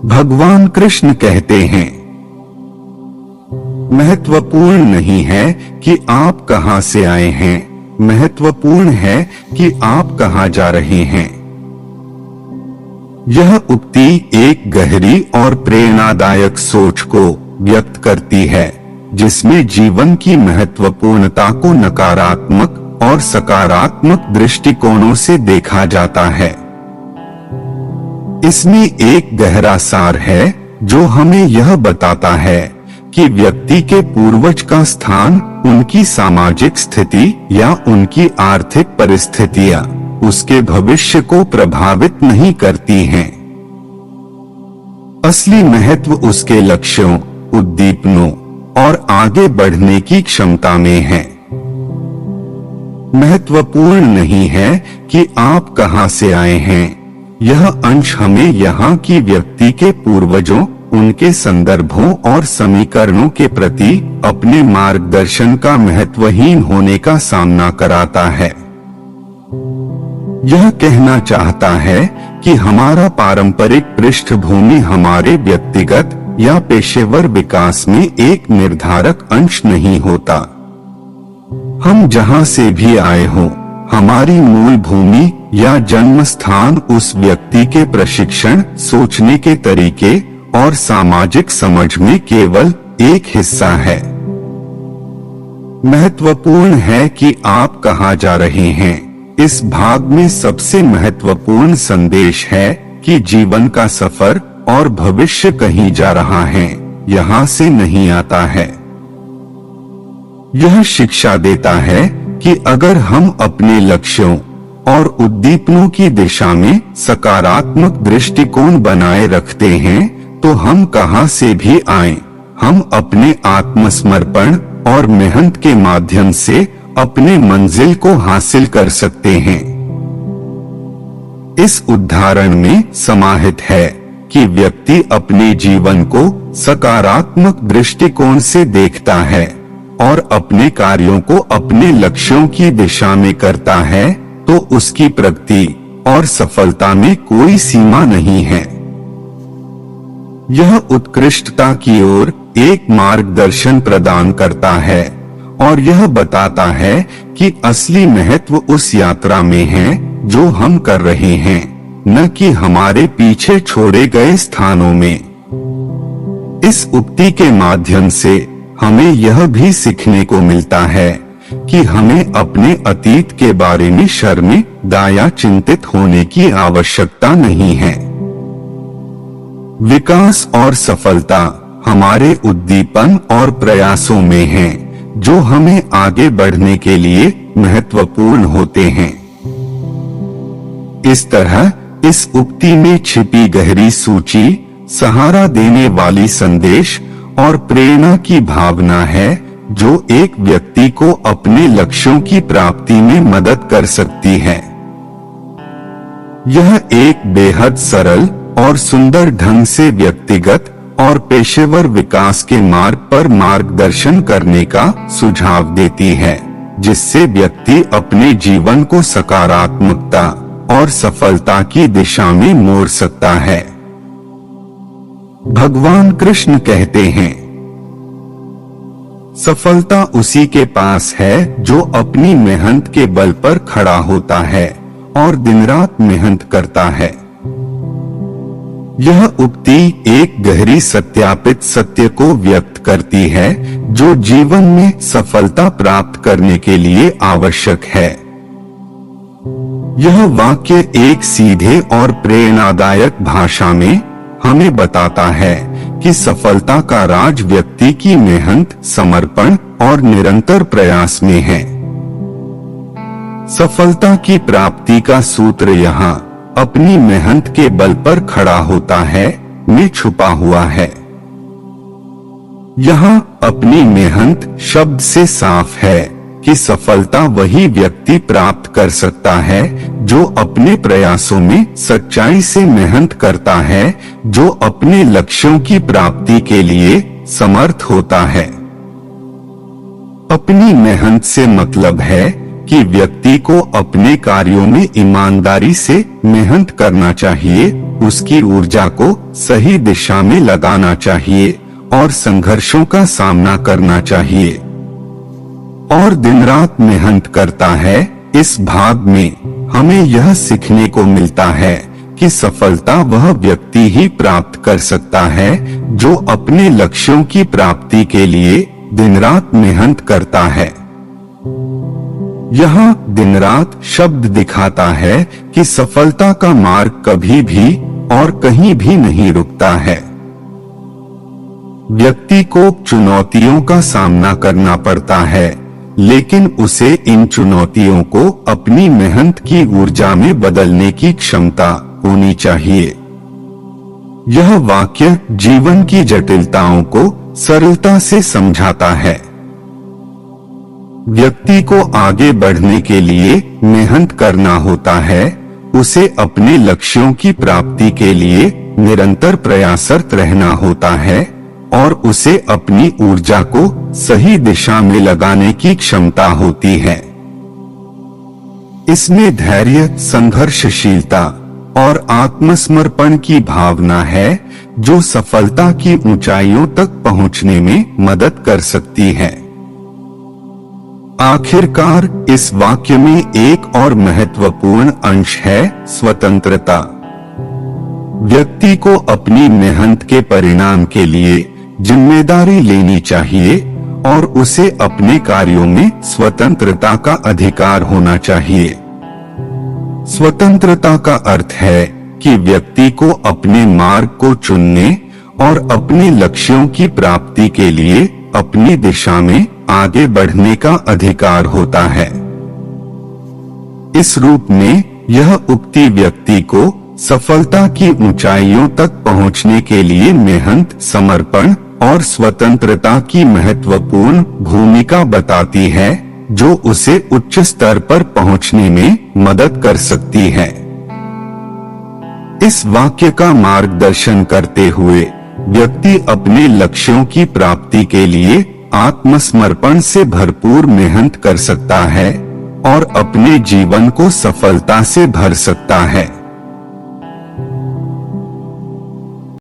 भगवान कृष्ण कहते हैं, महत्वपूर्ण नहीं है कि आप कहां से आए हैं, महत्वपूर्ण है कि आप कहां जा रहे हैं। यह उक्ति एक गहरी और प्रेरणादायक सोच को व्यक्त करती है, जिसमें जीवन की महत्वपूर्णता को नकारात्मक और सकारात्मक दृष्टिकोणों से देखा जाता है। इसमें एक गहरा सार है जो हमें यह बताता है कि व्यक्ति के पूर्वज का स्थान उनकी सामाजिक स्थिति या उनकी आर्थिक परिस्थितियां उसके भविष्य को प्रभावित नहीं करती हैं। असली महत्व उसके लक्ष्यों, उद्दीपनों और आगे बढ़ने की क्षमता में है। महत्वपूर्ण नहीं है कि आप कहां से आए हैं। यह अंश हमें यहाँ की व्यक्ति के पूर्वजों, उनके संदर्भों और समीकरणों के प्रति अपने मार्गदर्शन का महत्वहीन होने का सामना कराता है। यह कहना चाहता है कि हमारा पारंपरिक पृष्ठभूमि हमारे व्यक्तिगत या पेशेवर विकास में एक निर्धारक अंश नहीं होता। हम जहां से भी आए हों, हमारी मूल भूमि या जन्म स्थान उस व्यक्ति के प्रशिक्षण, सोचने के तरीके और सामाजिक समझ में केवल एक हिस्सा है। महत्वपूर्ण है कि आप कहां जा रहे हैं। इस भाग में सबसे महत्वपूर्ण संदेश है कि जीवन का सफर और भविष्य कहीं जा रहा है, यहां से नहीं आता है। यह शिक्षा देता है कि अगर हम अपने लक्ष्यों और उद्दीपनों की दिशा में सकारात्मक दृष्टिकोण बनाए रखते हैं, तो हम कहां से भी आए, हम अपने आत्मसमर्पण और मेहनत के माध्यम से अपने मंजिल को हासिल कर सकते हैं। इस उदाहरण में समाहित है कि व्यक्ति अपने जीवन को सकारात्मक दृष्टिकोण से देखता है और अपने कार्यों को अपने लक्ष्यों की दिशा में करता है, तो उसकी प्रगति और सफलता में कोई सीमा नहीं है। यह उत्कृष्टता की ओर एक मार्गदर्शन प्रदान करता है और यह बताता है कि असली महत्व उस यात्रा में है जो हम कर रहे हैं, न कि हमारे पीछे छोड़े गए स्थानों में। इस उक्ति के माध्यम से हमें यह भी सीखने को मिलता है कि हमें अपने अतीत के बारे में शर्मिंदा या चिंतित होने की आवश्यकता नहीं है। विकास और सफलता हमारे उद्दीपन और प्रयासों में है, जो हमें आगे बढ़ने के लिए महत्वपूर्ण होते हैं। इस तरह इस उक्ति में छिपी गहरी सूची, सहारा देने वाली संदेश और प्रेरणा की भावना है, जो एक व्यक्ति को अपने लक्ष्यों की प्राप्ति में मदद कर सकती है। यह एक बेहद सरल और सुंदर ढंग से व्यक्तिगत और पेशेवर विकास के मार्ग पर मार्गदर्शन करने का सुझाव देती है, जिससे व्यक्ति अपने जीवन को सकारात्मकता और सफलता की दिशा में मोड़ सकता है। भगवान कृष्ण कहते हैं, सफलता उसी के पास है जो अपनी मेहनत के बल पर खड़ा होता है और दिन रात मेहनत करता है। यह उक्ति एक गहरी सत्यापित सत्य को व्यक्त करती है, जो जीवन में सफलता प्राप्त करने के लिए आवश्यक है। यह वाक्य एक सीधे और प्रेरणादायक भाषा में हमें बताता है कि सफलता का राज व्यक्ति की मेहनत, समर्पण और निरंतर प्रयास में है। सफलता की प्राप्ति का सूत्र यहाँ अपनी मेहनत के बल पर खड़ा होता है में छुपा हुआ है। यहाँ अपनी मेहनत शब्द से साफ है कि सफलता वही व्यक्ति प्राप्त कर सकता है जो अपने प्रयासों में सच्चाई से मेहनत करता है, जो अपने लक्ष्यों की प्राप्ति के लिए समर्थ होता है। अपनी मेहनत से मतलब है कि व्यक्ति को अपने कार्यों में ईमानदारी से मेहनत करना चाहिए, उसकी ऊर्जा को सही दिशा में लगाना चाहिए और संघर्षों का सामना करना चाहिए और दिन रात मेहनत करता है। इस भाग में हमें यह सीखने को मिलता है कि सफलता वह व्यक्ति ही प्राप्त कर सकता है जो अपने लक्ष्यों की प्राप्ति के लिए दिन रात मेहनत करता है। यहाँ दिन रात शब्द दिखाता है कि सफलता का मार्ग कभी भी और कहीं भी नहीं रुकता है। व्यक्ति को चुनौतियों का सामना करना पड़ता है, लेकिन उसे इन चुनौतियों को अपनी मेहनत की ऊर्जा में बदलने की क्षमता होनी चाहिए। यह वाक्य जीवन की जटिलताओं को सरलता से समझाता है। व्यक्ति को आगे बढ़ने के लिए मेहनत करना होता है, उसे अपने लक्ष्यों की प्राप्ति के लिए निरंतर प्रयासरत रहना होता है और उसे अपनी ऊर्जा को सही दिशा में लगाने की क्षमता होती है। इसमें धैर्य, संघर्षशीलता और आत्मसमर्पण की भावना है जो सफलता की ऊंचाइयों तक पहुंचने में मदद कर सकती है। आखिरकार इस वाक्य में एक और महत्वपूर्ण अंश है स्वतंत्रता। व्यक्ति को अपनी मेहनत के परिणाम के लिए जिम्मेदारी लेनी चाहिए और उसे अपने कार्यों में स्वतंत्रता का अधिकार होना चाहिए। स्वतंत्रता का अर्थ है कि व्यक्ति को अपने मार्ग को चुनने और अपने लक्ष्यों की प्राप्ति के लिए अपनी दिशा में आगे बढ़ने का अधिकार होता है। इस रूप में यह उक्ति व्यक्ति को सफलता की ऊंचाइयों तक पहुंचने के लिए मेहनत, समर्पण और स्वतंत्रता की महत्वपूर्ण भूमिका बताती है जो उसे उच्च स्तर पर पहुंचने में मदद कर सकती है। इस वाक्य का मार्गदर्शन करते हुए व्यक्ति अपने लक्ष्यों की प्राप्ति के लिए आत्मसमर्पण से भरपूर मेहनत कर सकता है और अपने जीवन को सफलता से भर सकता है।